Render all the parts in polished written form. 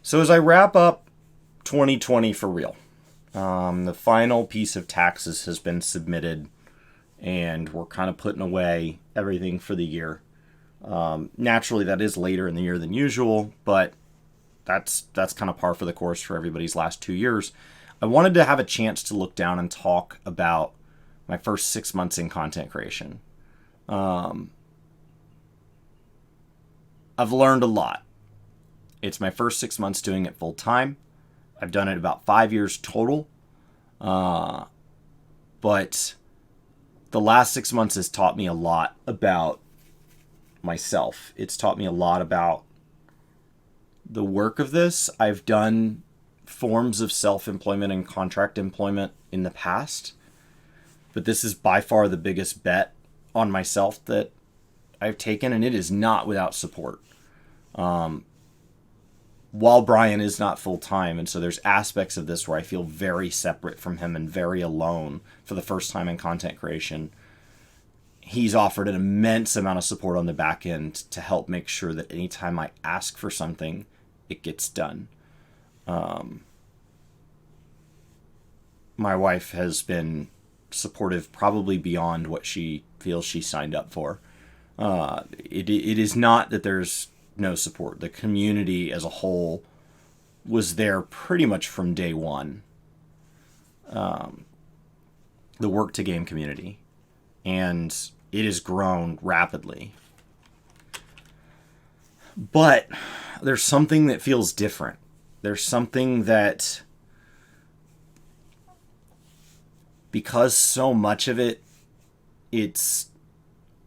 So as I wrap up 2020 for real, the final piece of taxes has been submitted, and we're kind of putting away everything for the year. Naturally, that is later in the year than usual, but that's kind of par for the course for everybody's last 2 years. I wanted to have a chance to look down and talk about my first 6 months in content creation. I've learned a lot. It's my first 6 months doing it full time. I've done it about 5 years total. But the last 6 months has taught me a lot about myself. It's taught me a lot about the work of this. I've done forms of self-employment and contract employment in the past, but this is by far the biggest bet on myself that I've taken, and it is not without support. While Brian is not full-time, and so there's aspects of this where I feel very separate from him and very alone for the first time in content creation, he's offered an immense amount of support on the back end to help make sure that anytime I ask for something, it gets done. My wife has been supportive probably beyond what she feels she signed up for. It is not that there's no support. The community as a whole was there pretty much from day one. The work to game community. And it has grown rapidly. But there's something that feels different. There's something that, because so much of it's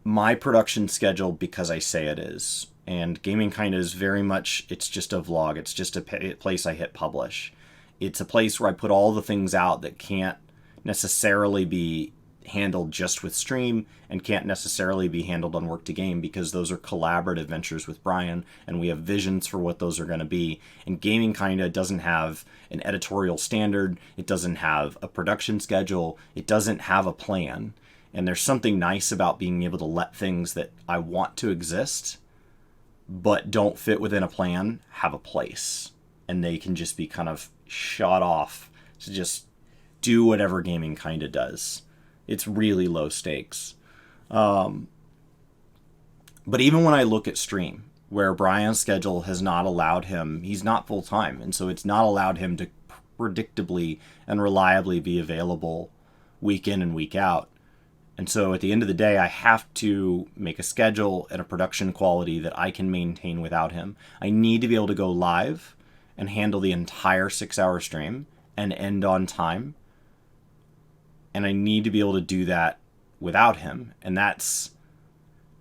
my production schedule because I say it is. And Gaming Kinda is very much, it's just a vlog. It's just a place I hit publish. It's a place where I put all the things out that can't necessarily be handled just with stream and can't necessarily be handled on Work to Game, because those are collaborative ventures with Brian and we have visions for what those are going to be. And Gaming Kinda doesn't have an editorial standard. It doesn't have a production schedule. It doesn't have a plan. And there's something nice about being able to let things that I want to exist but don't fit within a plan have a place, and they can just be kind of shot off to just do whatever Gaming Kinda does. It's really low stakes. But even when I look at stream, where Brian's schedule has not allowed him, he's not full time, and so it's not allowed him to predictably and reliably be available week in and week out. And so at the end of the day, I have to make a schedule and a production quality that I can maintain without him. I need to be able to go live and handle the entire 6-hour stream and end on time. And I need to be able to do that without him. And that's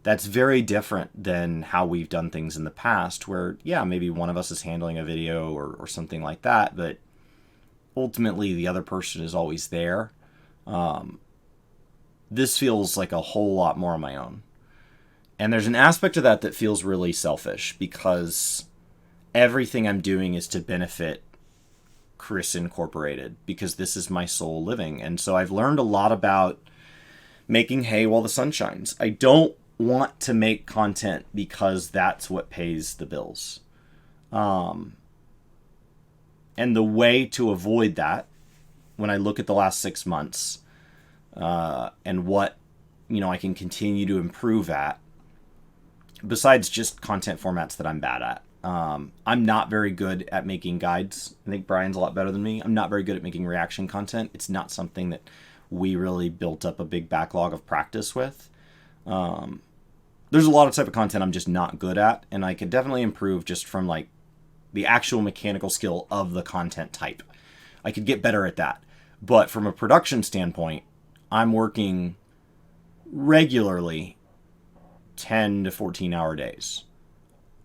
very different than how we've done things in the past, where, yeah, maybe one of us is handling a video or something like that, but ultimately the other person is always there. This feels like a whole lot more on my own. And there's an aspect of that feels really selfish, because everything I'm doing is to benefit Chris Incorporated, because this is my sole living. And so I've learned a lot about making hay while the sun shines. I don't want to make content because that's what pays the bills. And the way to avoid that, when I look at the last 6 months, and what, I can continue to improve at, besides just content formats that I'm bad at. I'm not very good at making guides. I think Brian's a lot better than me. I'm not very good at making reaction content. It's not something that we really built up a big backlog of practice with. There's a lot of type of content I'm just not good at, and I could definitely improve just from like the actual mechanical skill of the content type. I could get better at that. But from a production standpoint, I'm working regularly 10 to 14 hour days.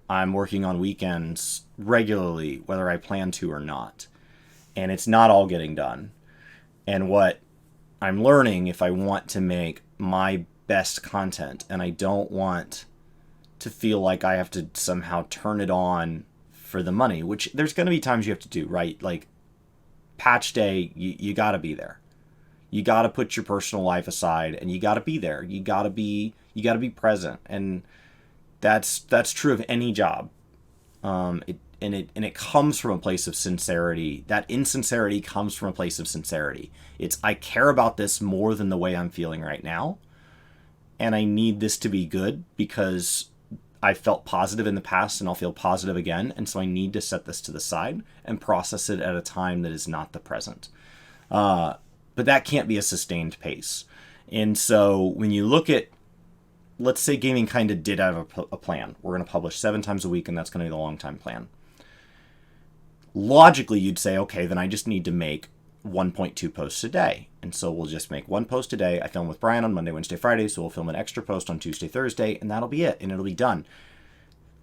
I'm working on weekends regularly, whether I plan to or not. And it's not all getting done. And what I'm learning, if I want to make my best content, and I don't want to feel like I have to somehow turn it on for the money, which there's going to be times you have to do, right? Like patch day, you got to be there. You got to put your personal life aside, and you got to be there. You got to be present. And that's true of any job. it comes from a place of sincerity. That insincerity comes from a place of sincerity. It's, I care about this more than the way I'm feeling right now, and I need this to be good because I felt positive in the past and I'll feel positive again, and so I need to set this to the side and process it at a time that is not the present. But that can't be a sustained pace. And so when you look at, let's say Gaming Kinda did have a plan. We're going to publish 7 times a week, and that's going to be the long time plan. Logically, you'd say, okay, then I just need to make 1.2 posts a day. And so we'll just make 1 post a day. I film with Brian on Monday, Wednesday, Friday, so we'll film an extra post on Tuesday, Thursday, and that'll be it, and it'll be done.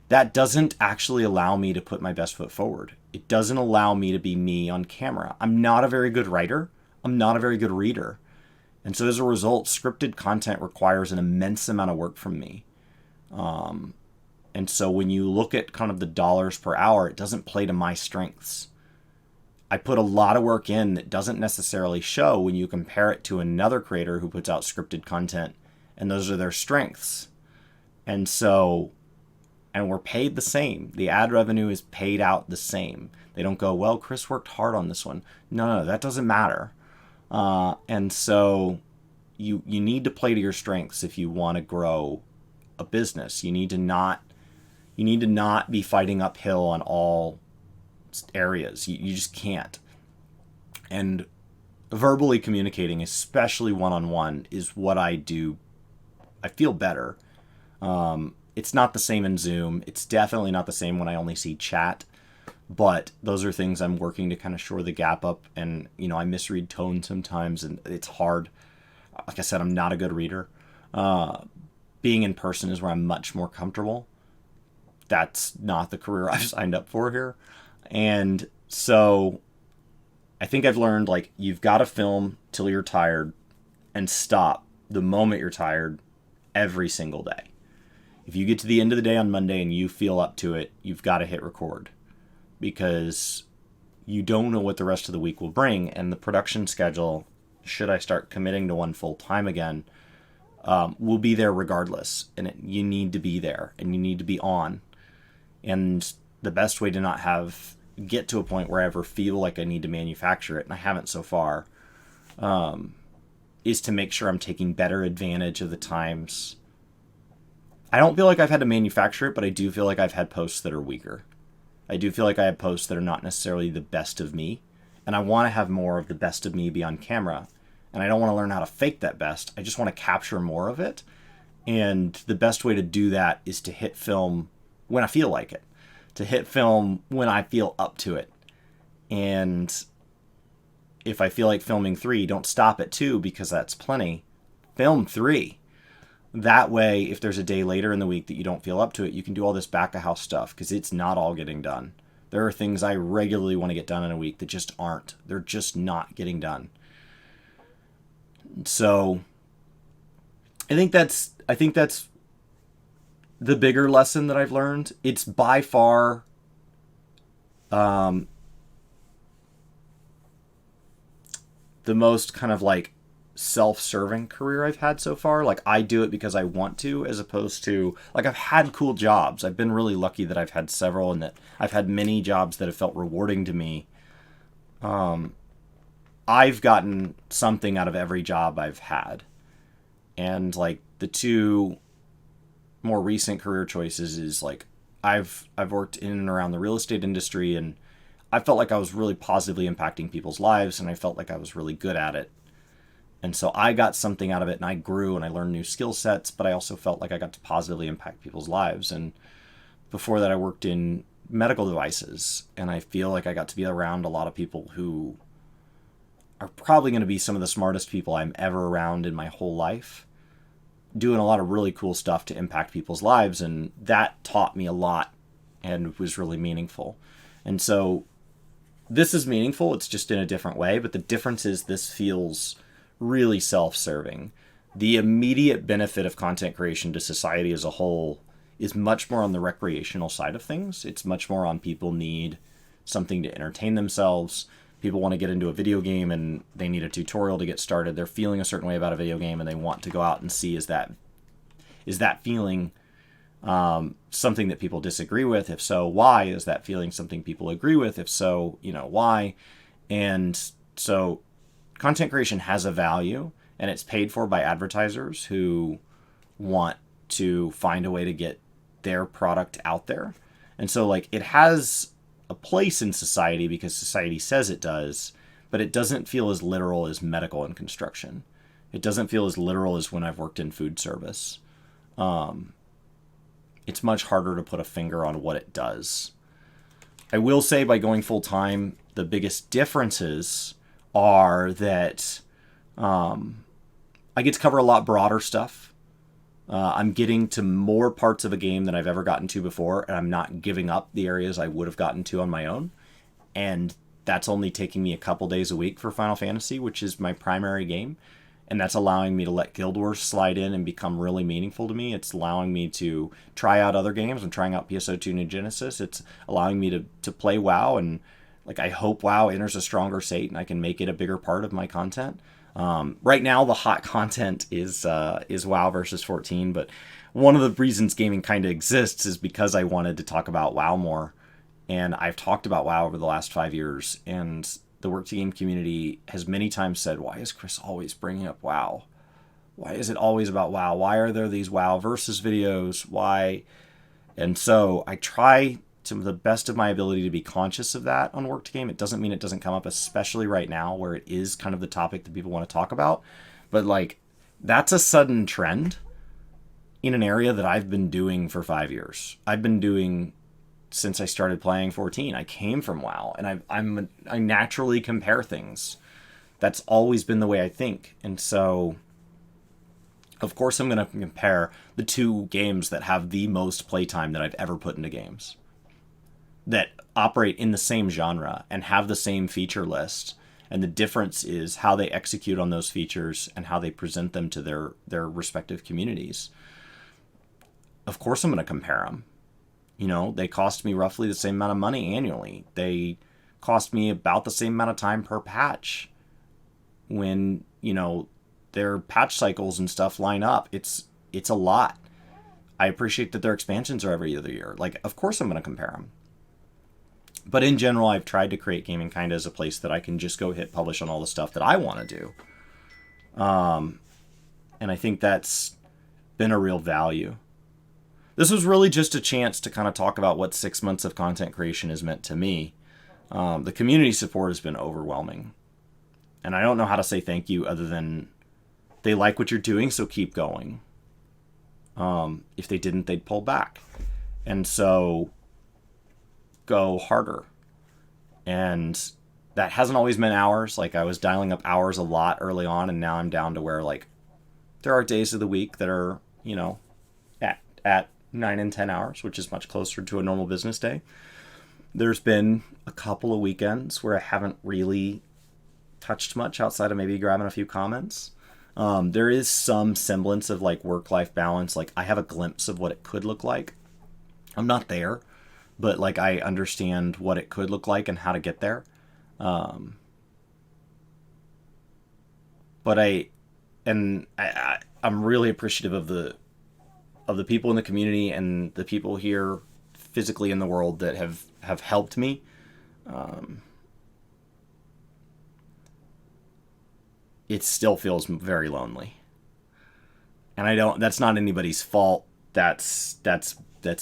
That doesn't actually allow me to put my best foot forward. It doesn't allow me to be me on camera. I'm not a very good writer. I'm not a very good reader. And so as a result, scripted content requires an immense amount of work from me. And so when you look at kind of the dollars per hour, it doesn't play to my strengths. I put a lot of work in that doesn't necessarily show when you compare it to another creator who puts out scripted content, and those are their strengths. And so, and we're paid the same. The ad revenue is paid out the same. They don't go, well, Chris worked hard on this one. No, that doesn't matter. And so you need to play to your strengths if you want to grow a business. You need to not be fighting uphill on all areas. You just can't. And verbally communicating, especially one-on-one, is what I do. I feel better. It's not the same in Zoom. It's definitely not the same when I only see chat. But those are things I'm working to kind of shore the gap up. And, I misread tone sometimes, and it's hard. Like I said, I'm not a good reader. Being in person is where I'm much more comfortable. That's not the career I've signed up for here. And so I think I've learned, you've got to film till you're tired and stop the moment you're tired every single day. If you get to the end of the day on Monday and you feel up to it, you've got to hit record, because you don't know what the rest of the week will bring. And the production schedule, should I start committing to one full time again, will be there regardless. And you need to be there, and you need to be on. And the best way to not get to a point where I ever feel like I need to manufacture it, and I haven't so far, is to make sure I'm taking better advantage of the times. I don't feel like I've had to manufacture it, but I do feel like I've had posts that are weaker. I do feel like I have posts that are not necessarily the best of me, and I want to have more of the best of me be on camera. And I don't want to learn how to fake that best. I just want to capture more of it. And the best way to do that is to hit film when I feel like it, to hit film when I feel up to it. And if I feel like filming 3, don't stop at 2, because that's plenty. Film 3. That way, if there's a day later in the week that you don't feel up to it, you can do all this back of house stuff, because it's not all getting done. There are things I regularly want to get done in a week that just aren't. They're just not getting done. So I think that's the bigger lesson that I've learned. It's by far the most kind of self-serving career I've had so far. I do it because I want to, as opposed to, I've had cool jobs. I've been really lucky that I've had several, and that I've had many jobs that have felt rewarding to me. I've gotten something out of every job I've had. And the 2 more recent career choices is I've worked in and around the real estate industry, and I felt like I was really positively impacting people's lives, and I felt like I was really good at it. And so I got something out of it, and I grew, and I learned new skill sets, but I also felt like I got to positively impact people's lives. And before that, I worked in medical devices, and I feel like I got to be around a lot of people who are probably going to be some of the smartest people I'm ever around in my whole life, doing a lot of really cool stuff to impact people's lives. And that taught me a lot and was really meaningful. And so this is meaningful. It's just in a different way. But the difference is this feels really self-serving. The immediate benefit of content creation to society as a whole is much more on the recreational side of things. It's much more on people need something to entertain themselves. People want to get into a video game and they need a tutorial to get started. They're feeling a certain way about a video game and they want to go out and see is that feeling something that people disagree with? If so, why? Is that feeling something people agree with? If so, why? And so content creation has a value, and it's paid for by advertisers who want to find a way to get their product out there. And so like it has a place in society because society says it does, but it doesn't feel as literal as medical and construction. It doesn't feel as literal as when I've worked in food service. It's much harder to put a finger on what it does. I will say by going full time, the biggest differences are that I get to cover a lot broader stuff. I'm getting to more parts of a game than I've ever gotten to before, and I'm not giving up the areas I would have gotten to on my own. And that's only taking me a couple days a week for Final Fantasy, which is my primary game. And that's allowing me to let Guild Wars slide in and become really meaningful to me. It's allowing me to try out other games. I'm trying out PSO2 New Genesis. It's allowing me to play WoW, and like I hope WoW enters a stronger state and I can make it a bigger part of my content. Right now, the hot content is WoW versus 14, but one of the reasons gaming kind of exists is because I wanted to talk about WoW more, and I've talked about WoW over the last 5 years, and the Work to Game community has many times said, why is Chris always bringing up WoW? Why is it always about WoW? Why are there these WoW versus videos? Why? And so I try to the best of my ability to be conscious of that on Work to Game. It doesn't mean it doesn't come up, especially right now where it is kind of the topic that people want to talk about. But like, that's a sudden trend in an area that I've been doing for 5 years. I've been doing since I started playing 14. I came from WoW, and I naturally compare things. That's always been the way I think. And so, of course, I'm going to compare the two games that have the most playtime that I've ever put into games, that operate in the same genre and have the same feature list. And the difference is how they execute on those features and how they present them to their respective communities. Of course, I'm going to compare them. They cost me roughly the same amount of money annually. They cost me about the same amount of time per patch. When, their patch cycles and stuff line up, it's a lot. I appreciate that their expansions are every other year. Like, of course I'm going to compare them. But in general, I've tried to create Gaming Kinda as a place that I can just go hit publish on all the stuff that I want to do. And I think that's been a real value. This was really just a chance to kind of talk about what 6 months of content creation has meant to me. The community support has been overwhelming. And I don't know how to say thank you other than they like what you're doing, so keep going. If they didn't, they'd pull back. And so go harder. And that hasn't always meant hours. Like, I was dialing up hours a lot early on, and now I'm down to where, like, there are days of the week that are, at 9 and 10 hours, which is much closer to a normal business day. There's been a couple of weekends where I haven't really touched much outside of maybe grabbing a few comments. There is some semblance of like work-life balance. Like, I have a glimpse of what it could look like. I'm not there, but like I understand what it could look like and how to get there. But I'm really appreciative of the people in the community and the people here physically in the world that have helped me. It still feels very lonely. And that's not anybody's fault. That's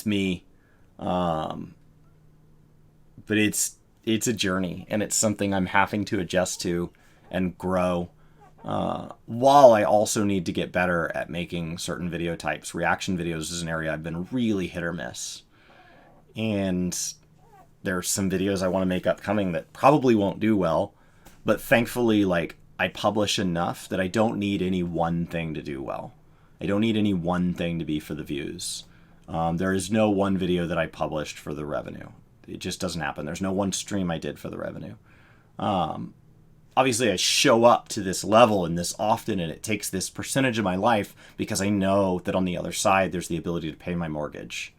me. But it's a journey, and it's something I'm having to adjust to and grow. While I also need to get better at making certain video types. Reaction videos is an area I've been really hit or miss. And there's some videos I want to make upcoming that probably won't do well. But thankfully, like, I publish enough that I don't need any one thing to do well. I don't need any one thing to be for the views. There is no one video that I published for the revenue. It just doesn't happen. There's no one stream I did for the revenue. Obviously, I show up to this level and this often, and it takes this percentage of my life because I know that on the other side, there's the ability to pay my mortgage.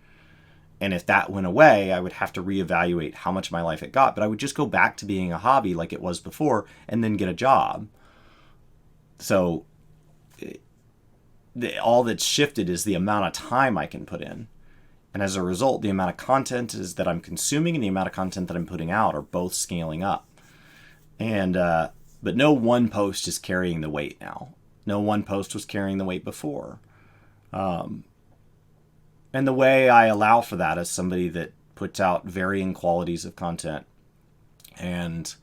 And if that went away, I would have to reevaluate how much of my life it got. But I would just go back to being a hobby like it was before and then get a job. So all that's shifted is the amount of time I can put in. And as a result, the amount of content is that I'm consuming and the amount of content that I'm putting out are both scaling up. And but no one post is carrying the weight now. No one post was carrying the weight before. And the way I allow for that as somebody that puts out varying qualities of content and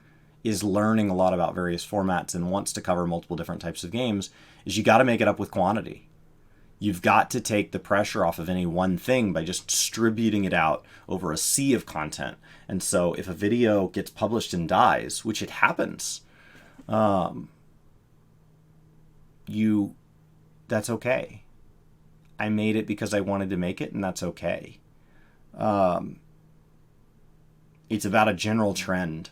is learning a lot about various formats and wants to cover multiple different types of games is you got to make it up with quantity. You've got to take the pressure off of any one thing by just distributing it out over a sea of content. And so if a video gets published and dies, which it happens, that's okay. I made it because I wanted to make it, and that's okay. It's about a general trend.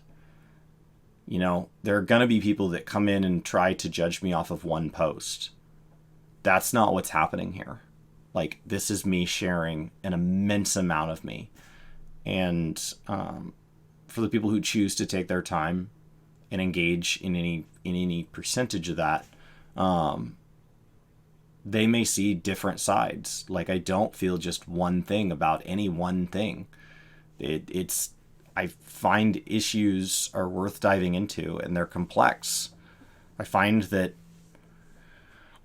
You know, there are going to be people that come in and try to judge me off of one post. That's not what's happening here. Like, this is me sharing an immense amount of me. And for the people who choose to take their time and engage in any percentage of that, they may see different sides. Like, I don't feel just one thing about any one thing. I find issues are worth diving into, and they're complex. I find that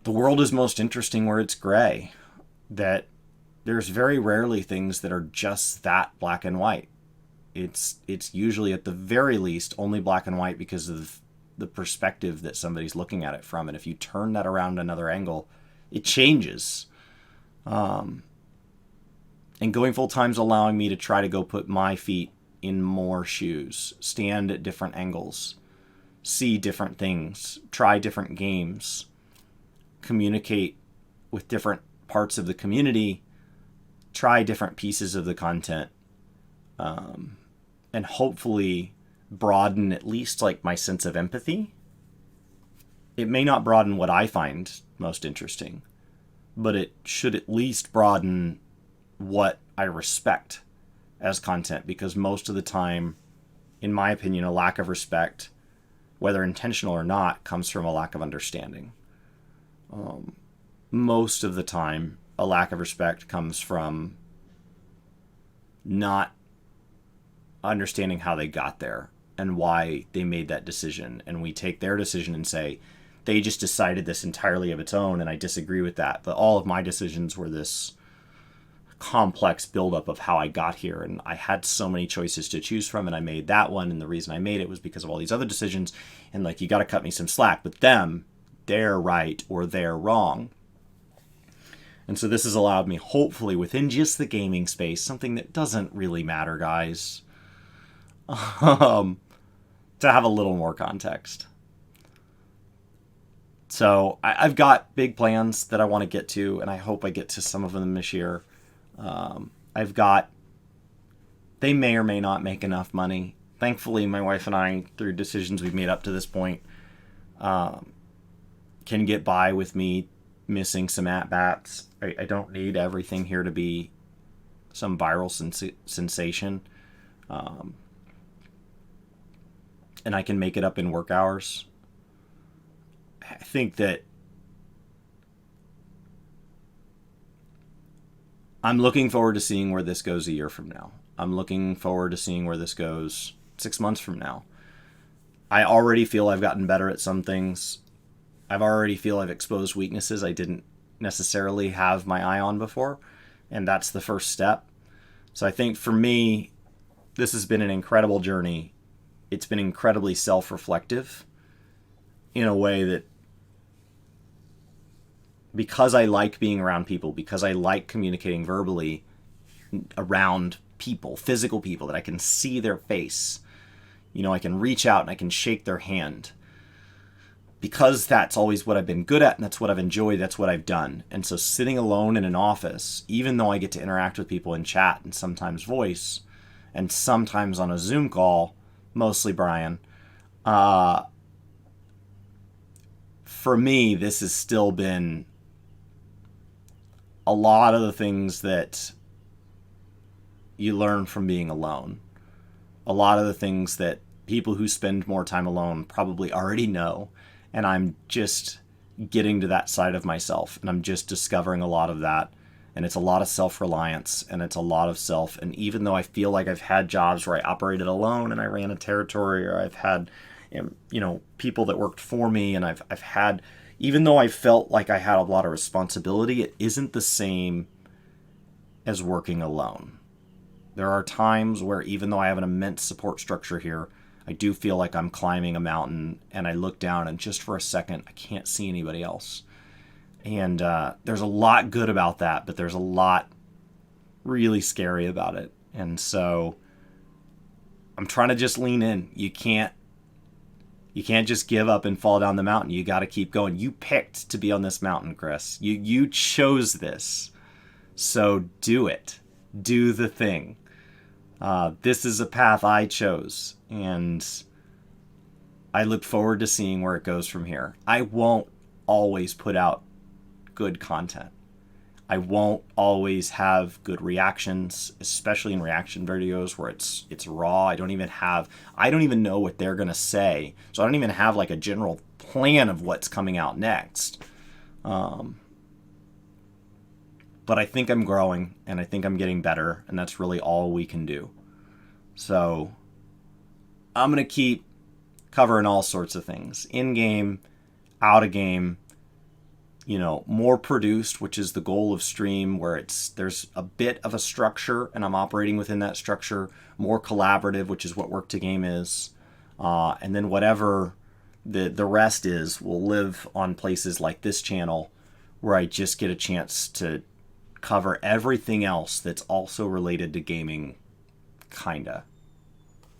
the world is most interesting where it's gray. That there's very rarely things that are just that black and white. It's usually at the very least only black and white because of the perspective that somebody's looking at it from. And if you turn that around another angle, it changes. And going full time is allowing me to try to go put my feet in more shoes, stand at different angles, see different things, try different games, communicate with different parts of the community, try different pieces of the content, and hopefully broaden at least like my sense of empathy. It may not broaden what I find most interesting, but it should at least broaden what I respect as content, because most of the time, in my opinion, a lack of respect, whether intentional or not, comes from a lack of understanding. Most of the time, a lack of respect comes from not understanding how they got there and why they made that decision. And we take their decision and say, they just decided this entirely of its own, and I disagree with that. But all of my decisions were this complex buildup of how I got here, and I had so many choices to choose from, and I made that one, and the reason I made it was because of all these other decisions, and like, you got to cut me some slack. But them, they're right or they're wrong. And so this has allowed me, hopefully within just the gaming space, something that doesn't really matter, guys, to have a little more context. So I've got big plans that I want to get to, and I hope I get to some of them this year. They may or may not make enough money. Thankfully, my wife and I, through decisions we've made up to this point, can get by with me missing some at-bats. I don't need everything here to be some viral sensation. And I can make it up in work hours. I think that I'm looking forward to seeing where this goes a year from now. I'm looking forward to seeing where this goes 6 months from now. I already feel I've gotten better at some things. I've exposed weaknesses I didn't necessarily have my eye on before, and that's the first step. So I think for me, this has been an incredible journey. It's been incredibly self-reflective in a way that, because I like being around people, because I like communicating verbally around people, physical people, that I can see their face, I can reach out and I can shake their hand, because that's always what I've been good at and that's what I've enjoyed, that's what I've done. And so sitting alone in an office, even though I get to interact with people in chat and sometimes voice and sometimes on a Zoom call, mostly Brian, for me, this has still been a lot of the things that you learn from being alone. A lot of the things that people who spend more time alone probably already know. And I'm just getting to that side of myself, and I'm just discovering a lot of that. and it's a lot of self-reliance, and it's a lot of self. And even though I feel like I've had jobs where I operated alone and I ran a territory, or I've had, people that worked for me, and I've had, even though I felt like I had a lot of responsibility, it isn't the same as working alone. There are times where, even though I have an immense support structure here, I do feel like I'm climbing a mountain, and I look down, and just for a second, I can't see anybody else. And there's a lot good about that, but there's a lot really scary about it. And so I'm trying to just lean in. You can't just give up and fall down the mountain. You got to keep going. You picked to be on this mountain, Chris. You chose this. So do it. Do the thing. This is a path I chose, and I look forward to seeing where it goes from here. I won't always put out good content. I won't always have good reactions, especially in reaction videos where it's raw. I don't even know what they're gonna say, so I don't even have like a general plan of what's coming out next. But I think I'm growing, and I think I'm getting better, and that's really all we can do. So I'm gonna keep covering all sorts of things, in game, out of game. More produced, which is the goal of stream, where there's a bit of a structure and I'm operating within that structure. More collaborative, which is what Work to Game is. And then whatever the rest is will live on places like this channel, where I just get a chance to cover everything else that's also related to gaming, kinda.